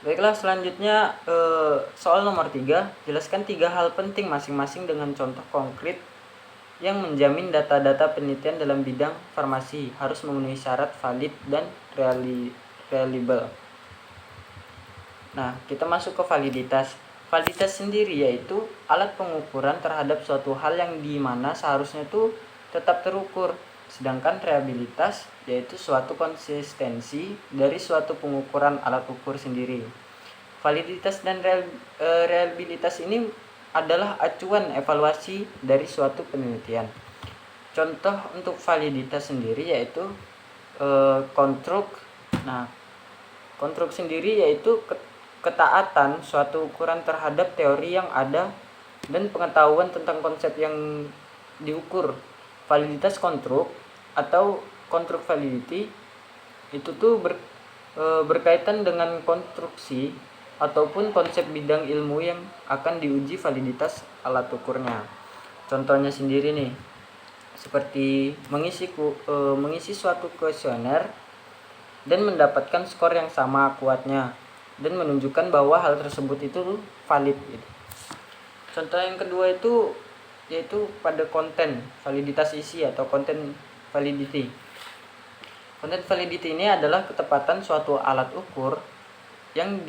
Baiklah, selanjutnya soal nomor 3, jelaskan 3 hal penting masing-masing dengan contoh konkret yang menjamin data-data penelitian dalam bidang farmasi harus memenuhi syarat valid dan reliable. Nah, kita masuk ke validitas. Validitas sendiri yaitu alat pengukuran terhadap suatu hal yang dimana seharusnya itu tetap terukur. Sedangkan reliabilitas yaitu suatu konsistensi dari suatu pengukuran alat ukur sendiri. Validitas dan reliabilitas ini adalah acuan evaluasi dari suatu penelitian. Contoh untuk validitas sendiri yaitu konstruk. Nah, konstruk sendiri yaitu ketaatan suatu ukuran terhadap teori yang ada dan pengetahuan tentang konsep yang diukur. Validitas konstruk atau konstruk validity itu tuh berkaitan dengan konstruksi ataupun konsep bidang ilmu yang akan diuji validitas alat ukurnya. Contohnya sendiri nih, seperti mengisi suatu kuesioner dan mendapatkan skor yang sama kuatnya dan menunjukkan bahwa hal tersebut itu valid gitu. Contoh yang kedua itu yaitu pada konten validitas isi atau content validity. Content validity ini adalah ketepatan suatu alat ukur yang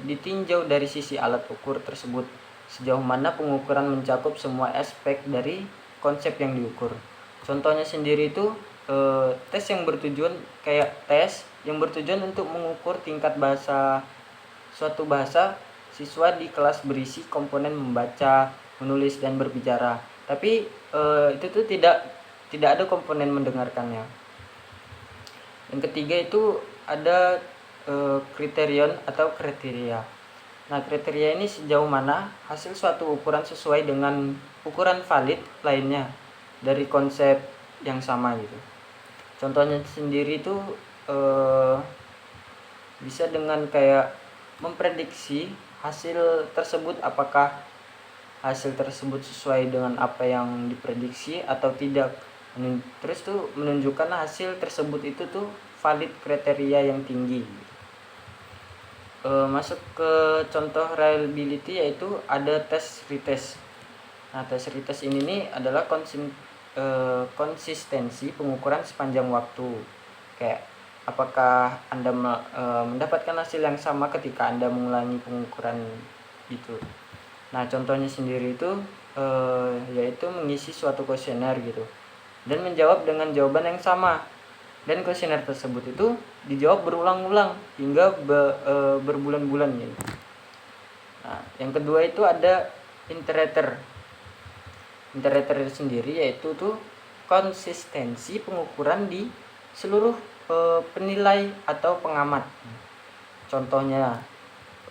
ditinjau dari sisi alat ukur tersebut, sejauh mana pengukuran mencakup semua aspek dari konsep yang diukur. Contohnya sendiri itu tes yang bertujuan untuk mengukur tingkat bahasa suatu bahasa siswa di kelas berisi komponen membaca, menulis dan berbicara. Tapi itu tuh tidak ada komponen mendengarkannya. Yang ketiga itu ada kriterion atau kriteria. Nah, kriteria ini sejauh mana hasil suatu ukuran sesuai dengan ukuran valid lainnya dari konsep yang sama gitu. Contohnya sendiri itu bisa dengan kayak memprediksi hasil tersebut, apakah hasil tersebut sesuai dengan apa yang diprediksi atau tidak. Terus tuh menunjukkan hasil tersebut itu tuh valid kriteria yang tinggi. Masuk ke contoh reliability yaitu ada tes retest. Nah, tes retest ini nih adalah konsistensi pengukuran sepanjang waktu. Kayak apakah Anda mendapatkan hasil yang sama ketika Anda mengulangi pengukuran itu. Nah, contohnya sendiri itu yaitu mengisi suatu kuesioner gitu dan menjawab dengan jawaban yang sama, dan kuesioner tersebut itu dijawab berulang-ulang hingga berbulan-bulan gitu. Nah, yang kedua itu ada iterator. Iterator sendiri yaitu tuh konsistensi pengukuran di seluruh penilai atau pengamat. Contohnya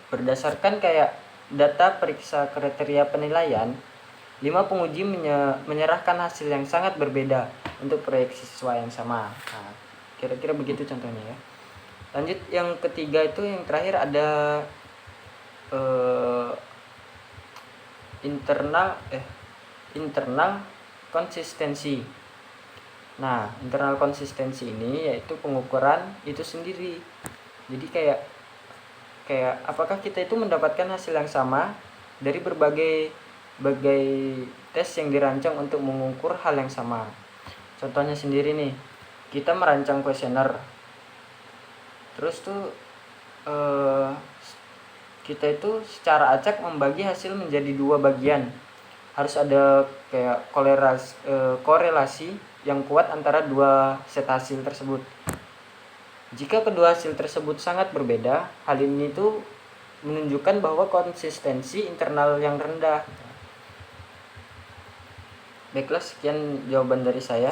berdasarkan kayak data periksa kriteria penilaian, 5 penguji menyerahkan hasil yang sangat berbeda untuk proyek siswa yang sama. Nah, kira-kira begitu contohnya ya. Lanjut yang ketiga itu, yang terakhir ada internal konsistensi. Nah, internal konsistensi ini yaitu pengukuran itu sendiri. Jadi kayak apakah kita itu mendapatkan hasil yang sama dari berbagai tes yang dirancang untuk mengukur hal yang sama. Contohnya sendiri nih, kita merancang kuesioner. Terus tuh kita itu secara acak membagi hasil menjadi 2 bagian. Harus ada kayak korelasi yang kuat antara 2 set hasil tersebut. Jika kedua hasil tersebut sangat berbeda, hal ini tuh menunjukkan bahwa konsistensi internal yang rendah. Baiklah, sekian jawaban dari saya.